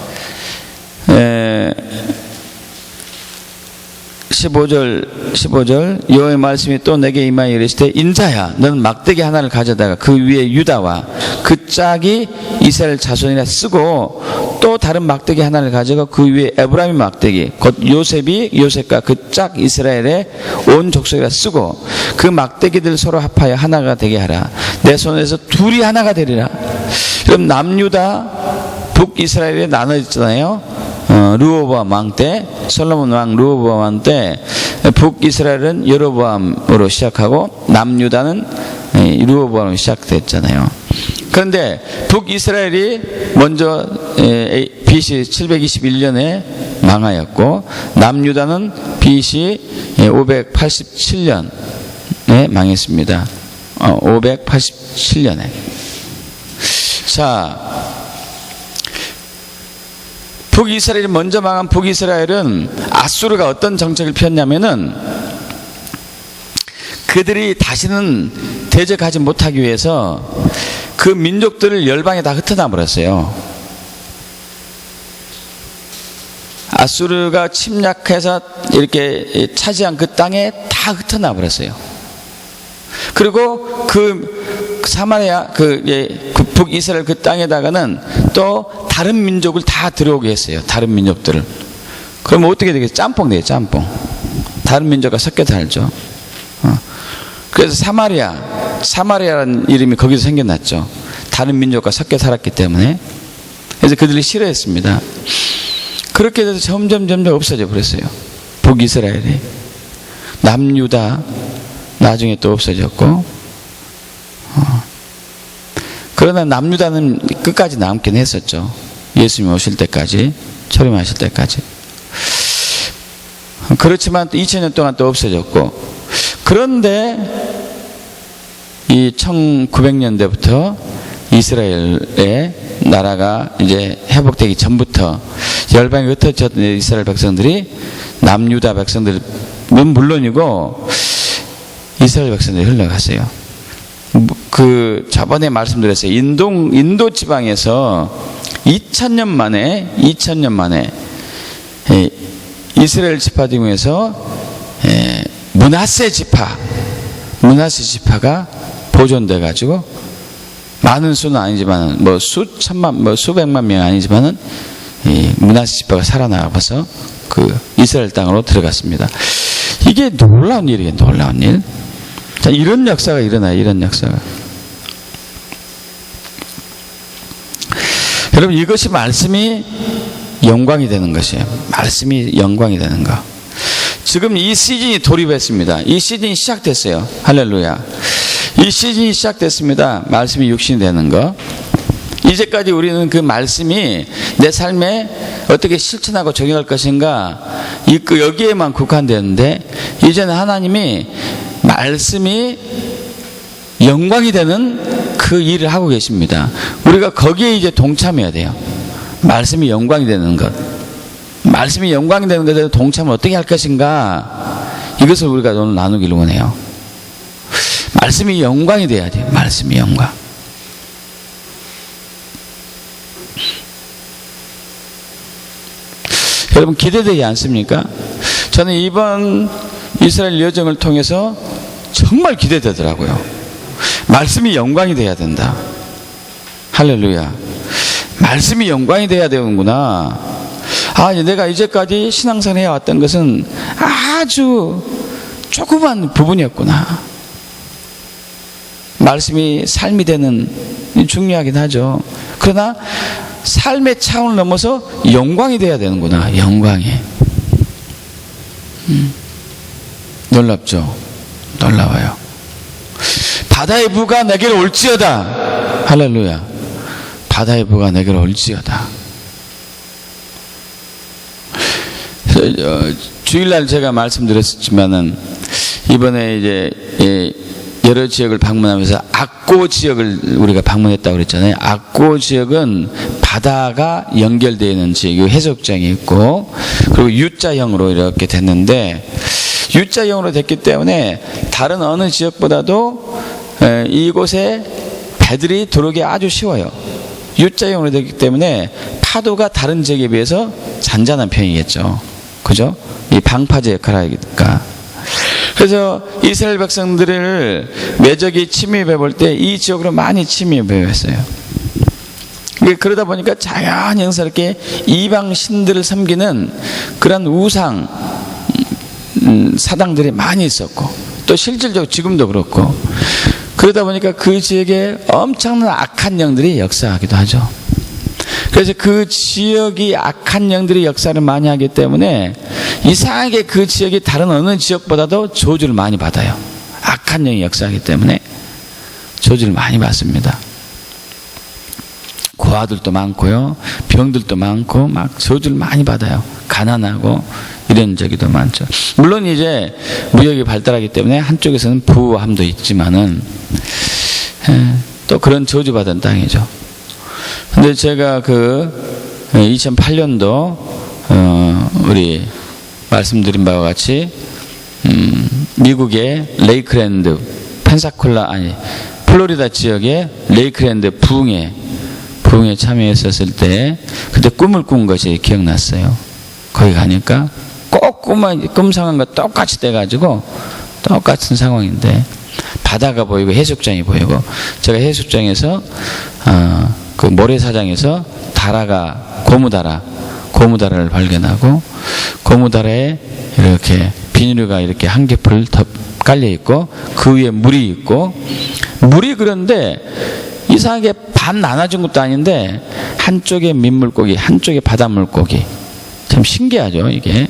[SPEAKER 1] 15절 여호와의 말씀이 또 내게 임하여 이르시되 인자야, 너는 막대기 하나를 가져다가 그 위에 유다와 그 짝이 이스라엘 자손이라 쓰고 또 다른 막대기 하나를 가져가 그 위에 에브라임의 막대기 곧 요셉과 그 짝 이스라엘의 온 족속이라 쓰고 그 막대기들 서로 합하여 하나가 되게 하라. 내 손에서 둘이 하나가 되리라. 그럼 남유다 북이스라엘에 나눠졌잖아요. 르호보암 왕 때, 솔로몬 왕 르호보암 왕 때 북이스라엘은 여로보암으로 시작하고 남유다는 르호보암으로 시작됐잖아요. 그런데 북이스라엘이 먼저 BC 721년에 망하였고 남유다는 BC 587년에 망했습니다. 587년에. 자, 북이스라엘이 먼저 망한 북이스라엘은 아수르가 어떤 정책을 폈냐면은 그들이 다시는 대적하지 못하기 위해서 그 민족들을 열방에 다 흩어놔 버렸어요. 아수르가 침략해서 이렇게 차지한 그 땅에 다 흩어놔 버렸어요. 그리고 그 사마리아 그 북이스라엘 그 땅에다가는 또 다른 민족을 다 들어오게 했어요. 다른 민족들을. 그러면 어떻게 되겠어요? 짬뽕 돼요. 짬뽕. 다른 민족과 섞여 살죠. 그래서 사마리아라는 이름이 거기서 생겨났죠. 다른 민족과 섞여 살았기 때문에. 그래서 그들이 싫어했습니다. 그렇게 돼서 점점 없어져 버렸어요. 북이스라엘이. 남유다 나중에 또 없어졌고, 그러나 남유다는 끝까지 남긴 했었죠. 예수님이 오실 때까지, 초림하실 때까지. 그렇지만 2000년 동안 또 없어졌고, 그런데 이 1900년대부터 이스라엘의 나라가 이제 회복되기 전부터 열방에 흩어졌던 이스라엘 백성들이 남유다 백성들은 물론이고 이스라엘 백성들이 흘러갔어요. 그 저번에 말씀드렸어요. 인도 지방에서 2000년 만에 이스라엘 지파 중에서 므낫세 지파가 보존돼 가지고 많은 수는 아니지만 뭐 수천만 뭐 수백만 명 아니지만은 이 므낫세 지파가 살아나가서 그 이스라엘 땅으로 들어갔습니다. 이게 놀라운 일이에요. 놀라운 일. 자, 이런 역사가 일어나요. 이런 역사가. 여러분, 이것이 말씀이 영광이 되는 것이에요. 말씀이 영광이 되는 거. 지금 이 시즌이 돌입했습니다. 이 시즌이 시작됐어요. 할렐루야. 이 시즌이 시작됐습니다. 말씀이 육신이 되는 거. 이제까지 우리는 그 말씀이 내 삶에 어떻게 실천하고 적용할 것인가, 여기에만 국한되는데, 이제는 하나님이 말씀이 영광이 되는 그 일을 하고 계십니다. 우리가 거기에 이제 동참해야 돼요. 말씀이 영광이 되는 것. 말씀이 영광이 되는 것에 동참을 어떻게 할 것인가, 이것을 우리가 오늘 나누기를 원해요. 말씀이 영광이 돼야 돼요. 말씀이 영광. 여러분, 기대되지 않습니까? 저는 이번 이스라엘 여정을 통해서 정말 기대되더라고요. 말씀이 영광이 돼야 된다. 할렐루야. 말씀이 영광이 돼야 되는구나. 아, 내가 이제까지 신앙생활 해왔던 것은 아주 조그만 부분이었구나. 말씀이 삶이 되는, 중요하긴 하죠. 그러나 삶의 차원을 넘어서 영광이 돼야 되는구나. 영광이. 놀랍죠? 놀라워요. 바다의 부가 내게로 올지어다. 할렐루야. 바다의 부가 내게로 올지어다. 주일날 제가 말씀드렸지만은 이번에 이제 여러 지역을 방문하면서 악고 지역을 우리가 방문했다고 그랬잖아요. 악고 지역은 바다가 연결되어 있는 지역, 해수욕장이 있고, 그리고 U자형으로 이렇게 됐는데, U자형으로 됐기 때문에 다른 어느 지역보다도 이곳에 배들이 들어오기 아주 쉬워요. U자형으로 됐기 때문에 파도가 다른 지역에 비해서 잔잔한 편이겠죠. 그죠? 이 방파제 역할을 하니까. 그래서 이스라엘 백성들을 매적이 침입해 볼 때 이 지역으로 많이 침입해 왔어요. 그러다 보니까 자연스럽게 이방 신들을 섬기는 그런 우상 사당들이 많이 있었고, 또 실질적으로 지금도 그렇고, 그러다 보니까 그 지역에 엄청난 악한 영들이 역사하기도 하죠. 그래서 그 지역이 악한 영들이 역사를 많이 하기 때문에 이상하게 그 지역이 다른 어느 지역보다도 저주를 많이 받아요. 악한 영이 역사하기 때문에 저주를 많이 받습니다. 고아들도 많고요, 병들도 많고 막 저주를 많이 받아요. 가난하고 이런 적이도 많죠. 물론 이제 무역이 발달하기 때문에 한쪽에서는 부함도 있지만은 또 그런 저주받은 땅이죠. 근데 제가 그 2008년도 우리 말씀드린 바와 같이 미국의 레이크랜드 플로리다 지역의 레이크랜드 부흥회 참여했었을 때 그때 꿈을 꾼 것이 기억났어요. 거기 가니까 꼭 꿈 상황과 똑같이 돼가지고 똑같은 상황인데 바다가 보이고 해수욕장이 보이고 제가 해수욕장에서 그 모래사장에서 고무다라를 발견하고 고무다라에 이렇게 비닐가 이렇게 한 겹을 깔려 있고 그 위에 물이 있고 물이 그런데 이상하게 반 나눠진 것도 아닌데 한쪽에 민물고기 한쪽에 바닷물고기 참 신기하죠. 이게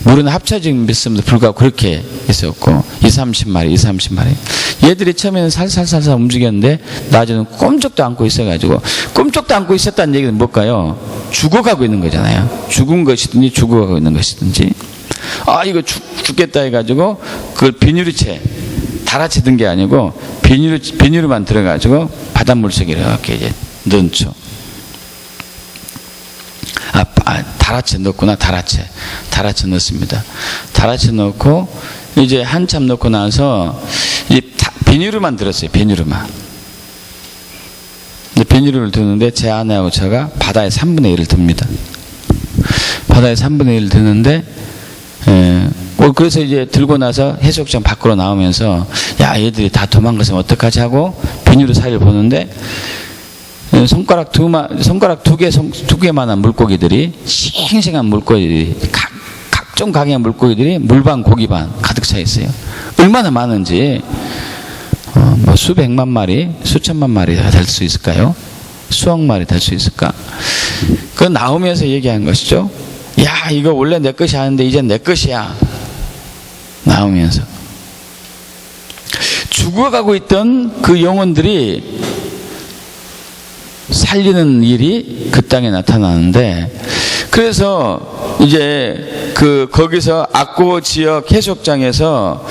[SPEAKER 1] 물은 합쳐진 빗음도 불구하고 그렇게 있었고 20-30마리 얘들이 처음에는 살살살살 움직였는데 나중에는 꼼짝도 않고 있어가지고 꼼짝도 않고 있었다는 얘기는 뭘까요? 죽어가고 있는 거잖아요. 죽은 것이든지 죽어가고 있는 것이든지 이거 죽겠다 해가지고 그걸 비닐채 달아채 든 게 아니고 비닐만 들어가지고 바닷물 속에 이렇게 이제 넣죠. 달아채 넣었구나. 달아채 넣습니다. 달아채 넣고 이제 한참 넣고 나서 이 비닐만 들었어요. 비닐만. 비닐을 드는데 제 아내하고 제가 바다에 3분의 1을 듭니다. 바다에 3분의 1을 드는데 그래서 이제 들고 나서 해수욕장 밖으로 나오면서 야 얘들이 다 도망갔으면 어떡하지 하고 비닐로 사이를 보는데 손가락 두 개만한 물고기들이 싱싱한 물고기들이 각종 강의 물고기들이 물반 고기반 가득 차 있어요. 얼마나 많은지 뭐 수백만 마리 수천만 마리가 될 수 있을까요? 수억 마리 될 수 있을까? 그 나오면서 얘기한 것이죠. 야 이거 원래 내 것이 아닌데 이제 내 것이야. 나오면서 죽어가고 있던 그 영혼들이 살리는 일이 그 땅에 나타나는데 그래서 이제 거기서 악고 지역 해수욕장에서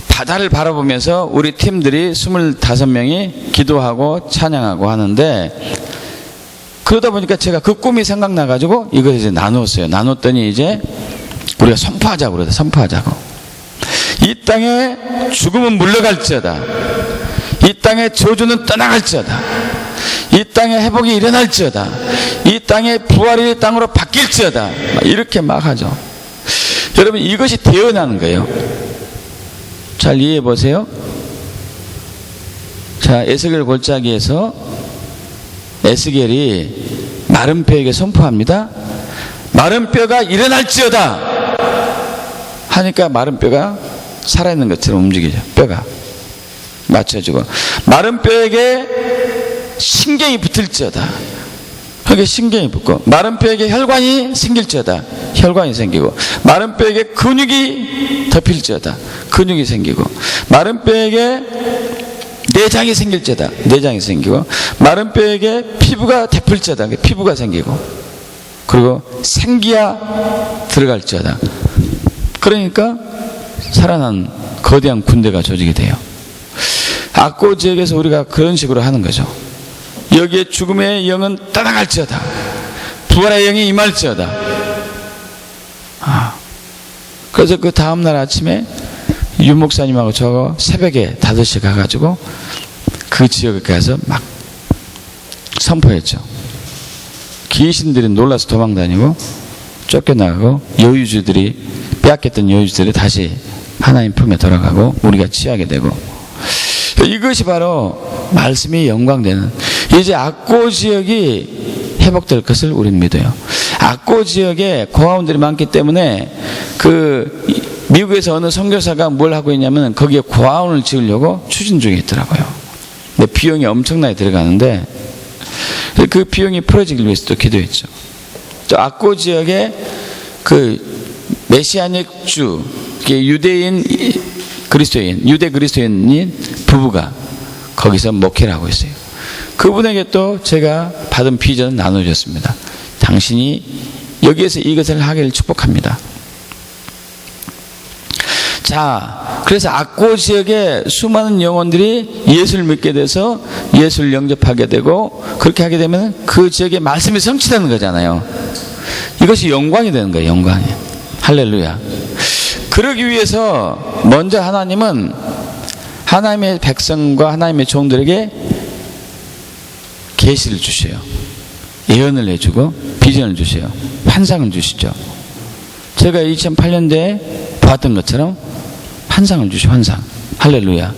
[SPEAKER 1] 바다를 바라보면서 우리 팀들이 25명이 기도하고 찬양하고 하는데 그러다 보니까 제가 그 꿈이 생각나가지고 이걸 이제 나눴어요. 나눴더니 이제 우리가 선포하자고 그러다 선포하자고. 이 땅에 죽음은 물러갈지어다. 이 땅에 저주는 떠나갈지어다. 이 땅에 회복이 일어날지어다. 이 땅의 부활이 땅으로 바뀔지어다. 이렇게 막 하죠. 여러분 이것이 되어나는 거예요. 잘 이해해 보세요. 자, 에스겔 골짜기에서 에스겔이 마른 뼈에게 선포합니다. 마른 뼈가 일어날지어다 하니까 마른 뼈가 살아있는 것처럼 움직이죠. 뼈가 맞춰지고 마른 뼈에게 신경이 붙을지어다. 그게 신경이 붙고 마른 뼈에게 혈관이 생길지어다. 혈관이 생기고 마른 뼈에게 근육이 덮일지어다. 근육이 생기고 마른 뼈에게 내장이 생길지어다. 내장이 생기고 마른 뼈에게 피부가 덮일지어다. 피부가 생기고 그리고 생기야 들어갈지어다. 그러니까 살아난 거대한 군대가 조직이 돼요. 악고 지역에서 우리가 그런 식으로 하는 거죠. 여기에 죽음의 영은 떠나갈지어다. 부활의 영이 임할지어다. 그래서 그 다음날 아침에 윤 목사님하고 저 새벽에 5시에 가가지고 그 지역에 가서 막 선포했죠. 귀신들이 놀라서 도망다니고 쫓겨나가고 빼앗겼던 여유주들이 다시 하나님 품에 돌아가고 우리가 취하게 되고 이것이 바로 말씀이 영광되는 이제 악고 지역이 회복될 것을 우리는 믿어요. 악고 지역에 고아원들이 많기 때문에 미국에서 어느 선교사가 뭘 하고 있냐면 거기에 고아원을 지으려고 추진 중에 있더라고요. 근데 비용이 엄청나게 들어가는데 그 비용이 풀어지기 위해서 또 기도했죠. 또 악고 지역에 메시아닉 주 유대인 그리스도인 유대 그리스도인인 부부가 거기서 목회를 하고 있어요. 그분에게 또 제가 받은 비전을 나눠줬습니다. 당신이 여기에서 이것을 하기를 축복합니다. 자, 그래서 악고 지역에 수많은 영혼들이 예수를 믿게 돼서 예수를 영접하게 되고, 그렇게 하게 되면 그 지역에 말씀이 성취되는 거잖아요. 이것이 영광이 되는 거예요. 영광이. 할렐루야. 그러기 위해서 먼저 하나님은 하나님의 백성과 하나님의 종들에게 계시를 주셔요. 예언을 해주고 비전을 주셔요. 환상을 주시죠. 제가 2008년도에 보았던 것처럼 환상을 주셔. 환상. 할렐루야.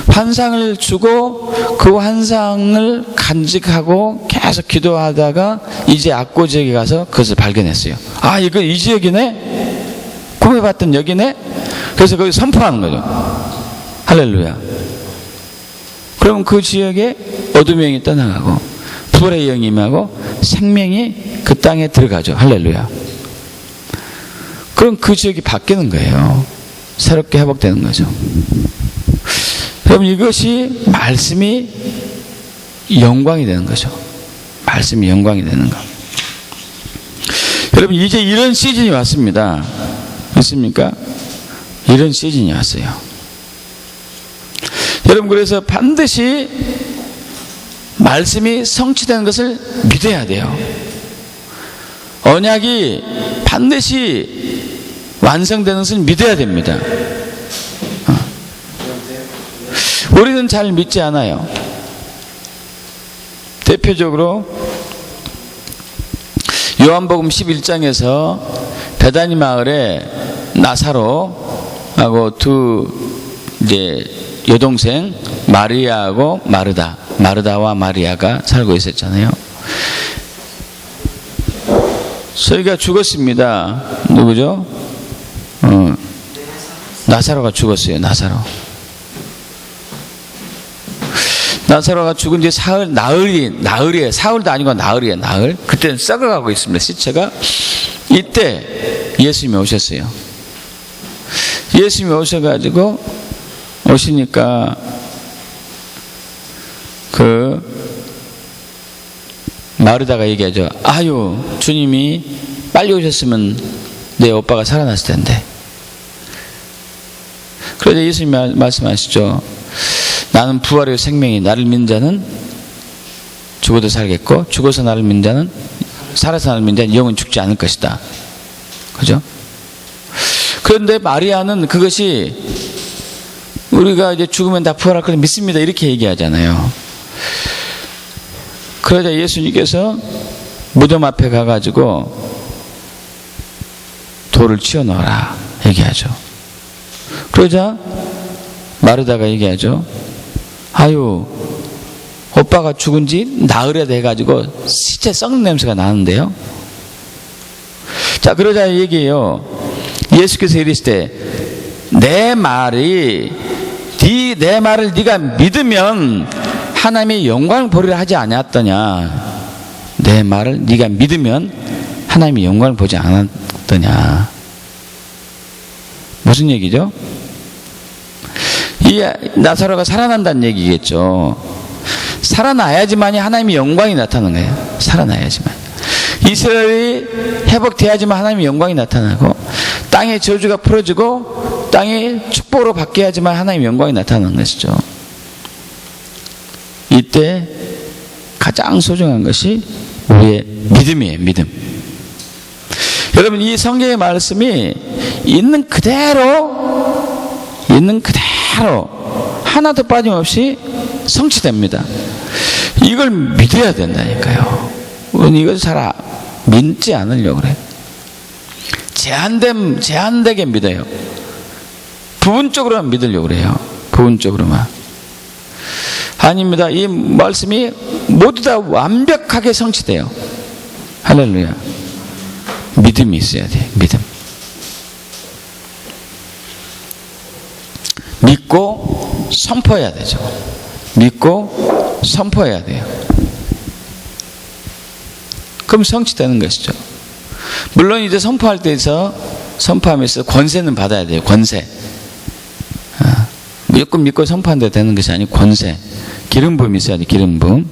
[SPEAKER 1] 환상을 주고 그 환상을 간직하고 계속 기도하다가 이제 악고 지역에 가서 그것을 발견했어요. 아, 이거 이 지역이네? 꿈에봤던 여기네? 그래서 거기 선포하는 거죠. 할렐루야. 그럼 그 지역에 어둠의 영이 떠나가고 불의 영이 임하고 생명이 그 땅에 들어가죠. 할렐루야. 그럼 그 지역이 바뀌는 거예요. 새롭게 회복되는 거죠. 여러분, 이것이 말씀이 영광이 되는 거죠. 말씀이 영광이 되는 거. 여러분, 이제 이런 시즌이 왔습니다. 있습니까? 이런 시즌이 왔어요. 여러분, 그래서 반드시 말씀이 성취되는 것을 믿어야 돼요. 언약이 반드시 완성되는 것을 믿어야 됩니다. 우리는 잘 믿지 않아요. 대표적으로 요한복음 11장에서 베다니 마을에 나사로하고 두 이제 여동생 마리아하고 마르다와 마리아가 살고 있었잖아요. 저희가 죽었습니다. 누구죠? 나사로가 죽었어요. 나사로가 죽은 지 나흘이에요. 사흘도 아니고 나흘. 그때는 썩어가고 있습니다. 시체가. 이때 예수님이 오셨어요. 예수님이 오시니까 마르다가 얘기하죠. 아유, 주님이 빨리 오셨으면 내 오빠가 살아났을 텐데. 그래서 예수님이 말씀하시죠. 나는 부활의 생명이, 나를 믿는 자는 죽어도 살겠고 죽어서 나를 믿는 자는, 살아서 나를 믿는 자는 영원 죽지 않을 것이다. 그죠? 그런데 마리아는 그것이 우리가 이제 죽으면 다 부활할 것을 믿습니다, 이렇게 얘기하잖아요. 그러자 예수님께서 무덤 앞에 가가지고 돌을 치워 넣어라 얘기하죠. 그러자 마르다가 얘기하죠. 아유, 오빠가 죽은 지 나흘에 돼가지고 시체 썩는 냄새가 나는데요. 자, 그러자 얘기해요. 예수께서 이르시되 내 말을 네가 믿으면 하나님의 영광을 보리라 하지 아니었더냐. 내 말을 네가 믿으면 하나님의 영광을 보지 않았더냐. 무슨 얘기죠? 이 나사로가 살아난다는 얘기겠죠. 살아나야지만이 하나님의 영광이 나타나는 거예요. 살아나야지만. 이스라엘이 회복돼야지만 하나님의 영광이 나타나고, 땅의 저주가 풀어지고 땅이 축복으로 바뀌어야지만 하나님의 영광이 나타나는 것이죠. 이때 가장 소중한 것이 우리의 믿음이에요. 믿음. 여러분, 이 성경의 말씀이 있는 그대로 하나도 빠짐없이 성취됩니다. 이걸 믿어야 된다니까요. 우리는 이걸 잘 믿지 않으려고 그래요. 제한되게 믿어요. 부분적으로만 믿으려고 그래요. 부분적으로만. 아닙니다. 이 말씀이 모두 다 완벽하게 성취돼요. 할렐루야. 믿음이 있어야 돼요. 믿음. 믿고 선포해야 되죠. 믿고 선포해야 돼요. 그럼 성취되는 것이죠. 물론 이제 선포하면서 권세는 받아야 돼요. 권세. 무조건 믿고 선포한다 되는 것이 아니고 권세. 기름 부음이 있어야 돼. 기름 부음.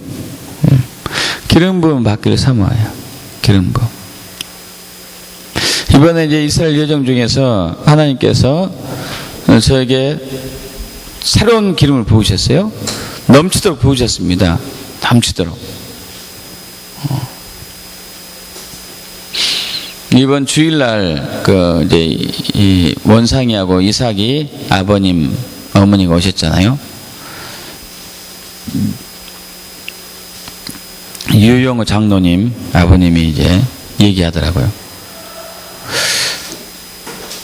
[SPEAKER 1] 기름 부음 받기를 사모해요. 기름 부음. 이번에 이제 이스라엘 여정 중에서 하나님께서 저에게 새로운 기름을 부으셨어요. 넘치도록 부으셨습니다. 넘치도록. 이번 주일날 이제 이 원상이하고 이삭이 아버님, 어머니가 오셨잖아요. 유영호 장로님 아버님이 이제 얘기하더라고요.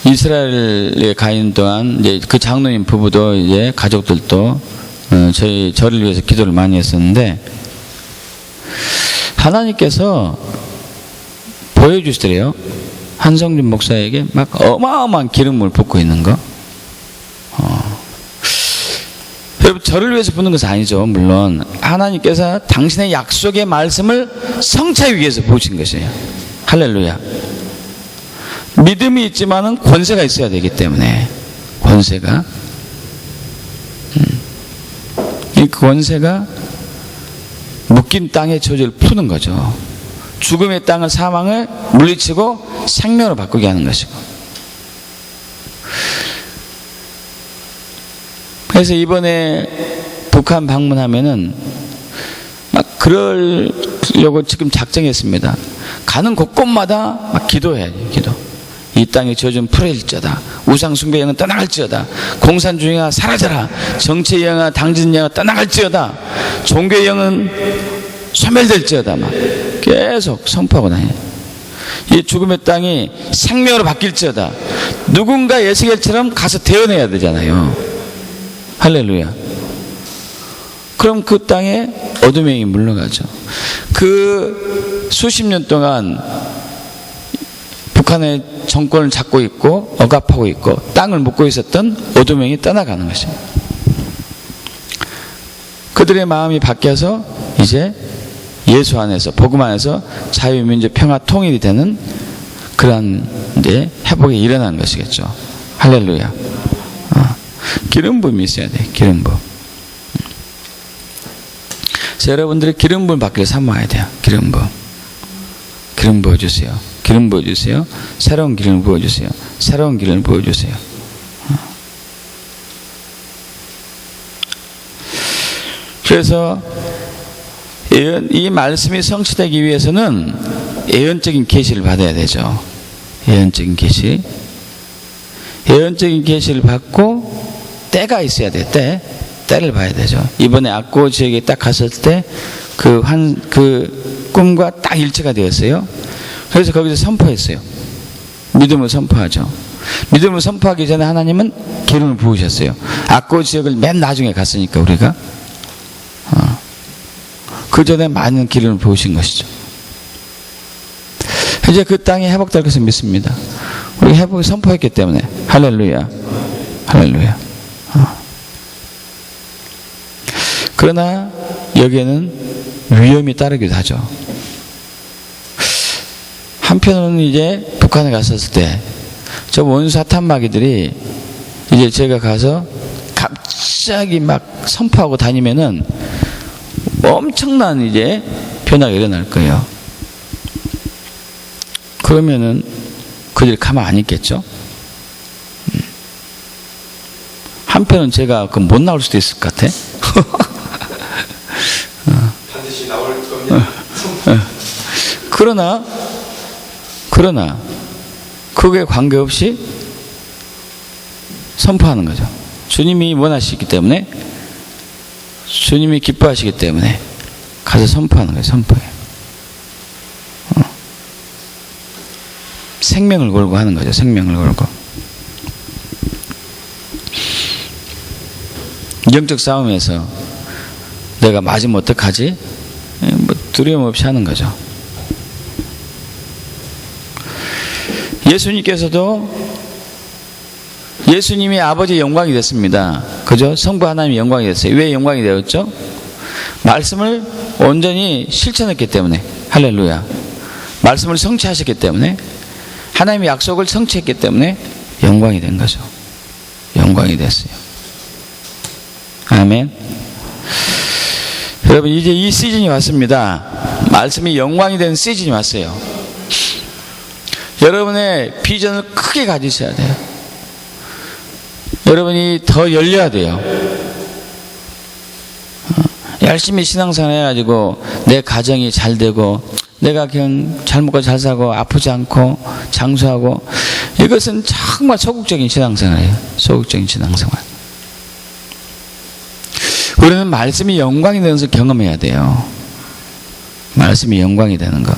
[SPEAKER 1] 이스라엘에 가 있는 동안 이제 그 장로님 부부도 이제 가족들도 저를 위해서 기도를 많이 했었는데 하나님께서 보여주시더래요. 한성준 목사에게 막 어마어마한 기름을 붓고 있는 거. 여러분, 저를 위해서 붓는 것은 아니죠. 물론 하나님께서 당신의 약속의 말씀을 성취하기 위해서 부으신 것이에요. 할렐루야. 믿음이 있지만은 권세가 있어야 되기 때문에, 권세가 이 권세가 묶인 땅의 저주를 푸는 거죠. 죽음의 땅을, 사망을 물리치고 생명으로 바꾸게 하는 것이고. 그래서 이번에 북한 방문하면은 막 그러려고 지금 작정했습니다. 가는 곳곳마다 막 기도해야지. 기도. 이 땅의 저주는 풀어질지어다. 우상숭배 영은 떠나갈지어다. 공산주의가 사라져라. 정치의 영아, 당진 영아 떠나갈지어다. 종교의 영은 소멸될지어다. 막 계속 선포하고 다녀요. 이 죽음의 땅이 생명으로 바뀔지어다. 누군가 에스겔처럼 가서 대언해야 되잖아요. 할렐루야. 그럼 그 땅에 어둠의 영이 물러가죠. 그 수십 년 동안 북한의 정권을 잡고 있고 억압하고 있고 땅을 묶고 있었던 어둠의 영이 떠나가는 것입니다. 그들의 마음이 바뀌어서 이제 예수 안에서, 복음 안에서 자유, 민주, 평화, 통일이 되는 그러한 이제 회복이 일어나는 것이겠죠. 할렐루야. 기름 부음이 있어야 돼. 기름 부음. 그래서 여러분들이 기름 부음 받기를 사모해야 돼요. 기름 부음. 기름 부어주세요. 기름 부어주세요. 새로운 기름을 부어주세요. 새로운 기름을 부어주세요. 그래서 이 말씀이 성취되기 위해서는 예언적인 계시를 받아야 되죠. 예언적인 계시. 예언적인 계시를 받고 때가 있어야 돼. 때를 봐야 되죠. 이번에 악고 지역에 딱 갔을 때 그 꿈과 딱 일치가 되었어요. 그래서 거기서 선포했어요. 믿음을 선포하죠. 믿음을 선포하기 전에 하나님은 기름을 부으셨어요. 악고 지역을 맨 나중에 갔으니까 우리가 그 전에 많은 기름을 부으신 것이죠. 이제 그 땅이 회복될 것을 믿습니다. 우리 회복을 선포했기 때문에. 할렐루야. 할렐루야. 그러나 여기에는 위험이 따르기도 하죠. 한편으로는 이제 북한에 갔었을 때 저 원수 사탄마귀들이 이제 제가 가서 갑자기 막 선포하고 다니면은 엄청난 이제 변화가 일어날 거예요. 그러면은 그들이 가만 안 있겠죠. 한편은 제가 못 나올 수도 있을 것 같아.
[SPEAKER 2] 반드시 나올 겁니다.
[SPEAKER 1] 그러나 그게 관계없이 선포하는 거죠. 주님이 원하시기 때문에, 주님이 기뻐하시기 때문에 가서 선포하는 거예요. 선포해. 생명을 걸고 하는 거죠. 생명을 걸고. 영적 싸움에서 내가 맞으면 어떡하지? 두려움 없이 하는 거죠. 예수님께서도 예수님이 아버지의 영광이 됐습니다. 그죠? 성부 하나님의 영광이 됐어요. 왜 영광이 되었죠? 말씀을 온전히 실천했기 때문에. 할렐루야. 말씀을 성취하셨기 때문에, 하나님의 약속을 성취했기 때문에 영광이 된 거죠. 영광이 됐어요. 아멘. 여러분, 이제 이 시즌이 왔습니다. 말씀이 영광이 된 시즌이 왔어요. 여러분의 비전을 크게 가지셔야 돼요. 여러분이 더 열려야 돼요. 열심히 신앙생활 해가지고 내 가정이 잘 되고 내가 그냥 잘 먹고 잘 사고 아프지 않고 장수하고, 이것은 정말 소극적인 신앙생활이에요. 소극적인 신앙생활. 우리는 말씀이 영광이 되는 것을 경험해야 돼요. 말씀이 영광이 되는 것,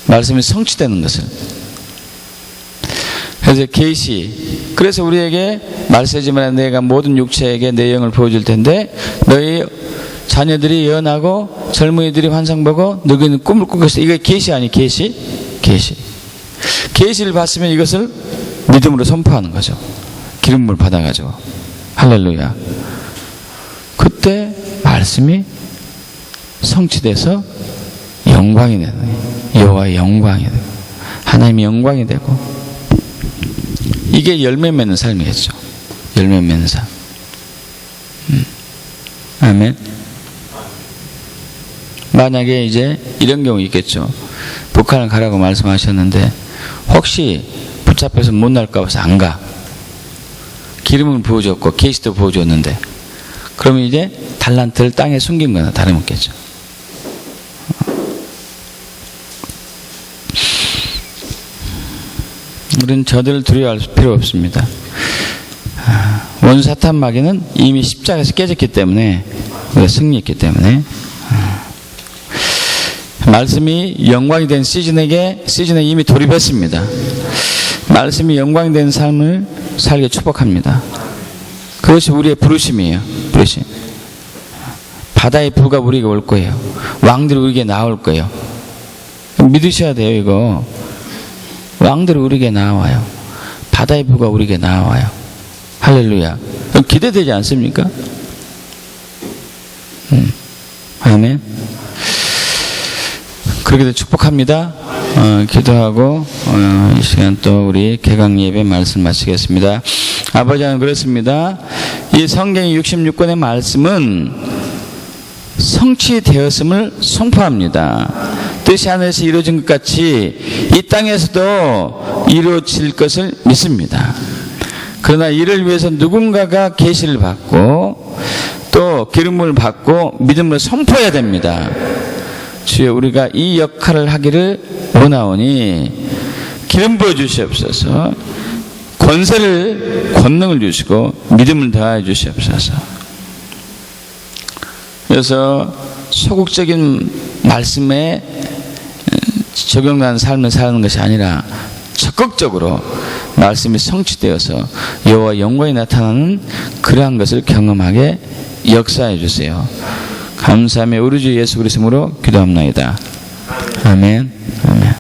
[SPEAKER 1] 말씀이 성취되는 것을. 그래서 계시, 그래서 우리에게 말세지만 내가 모든 육체에게 내 영을 보여줄 텐데 너희 자녀들이 예언하고 젊은이들이 환상 보고 너희는 꿈을 꾸고 있어. 이게 계시 아니? 계시? 계시를 봤으면 이것을 믿음으로 선포하는 거죠. 기름을 받아가지고. 할렐루야. 그때 말씀이 성취돼서 영광이 되는 거예요. 여호와의 영광이 되고 하나님의 영광이 되고, 이게 열매 맺는 삶이겠죠. 열매 맺는 삶. 아멘. 만약에 이제 이런 경우 있겠죠. 북한을 가라고 말씀하셨는데 혹시 붙잡혀서 못 날까 봐서 안 가. 기름은 부어줬고 계시도 부어줬는데, 그러면 이제 달란트를 땅에 숨긴 거나 다름없겠죠. 우리는 저들을 두려워할 필요 없습니다. 원수 사탄 마귀는 이미 십자가에서 깨졌기 때문에, 우리가 승리했기 때문에, 말씀이 영광이 된 시즌에 이미 돌입했습니다. 말씀이 영광이 된 삶을 살게 축복합니다. 그것이 우리의 부르심이에요. 부르심. 바다의 부가 우리에게 올 거예요. 왕들이 우리에게 나올 거예요. 믿으셔야 돼요. 이거 왕들이 우리에게 나와요. 바다의 부가 우리에게 나와요. 할렐루야. 기대되지 않습니까? 아멘. 그렇게 축복합니다. 기도하고 이 시간 또 우리 개강 예배 말씀 마치겠습니다. 아버지 하나님, 그렇습니다. 이 성경의 66권의 말씀은 성취되었음을 선포합니다. 뜻이 하늘에서 이루어진 것 같이 이 땅에서도 이루어질 것을 믿습니다. 그러나 이를 위해서 누군가가 계시를 받고 또 기름을 받고 믿음을 선포해야 됩니다. 주여, 우리가 이 역할을 하기를 원하오니 기름 부어 주시옵소서. 권능을 주시고 믿음을 더하여 주시옵소서. 그래서 소극적인 말씀에 적용하는 삶을 사는 것이 아니라 적극적으로 말씀이 성취되어서 여호와 영광이 나타나는 그러한 것을 경험하게 역사해 주세요. 감사하며 우리 주 예수 그리스도로 기도합나이다. 아멘.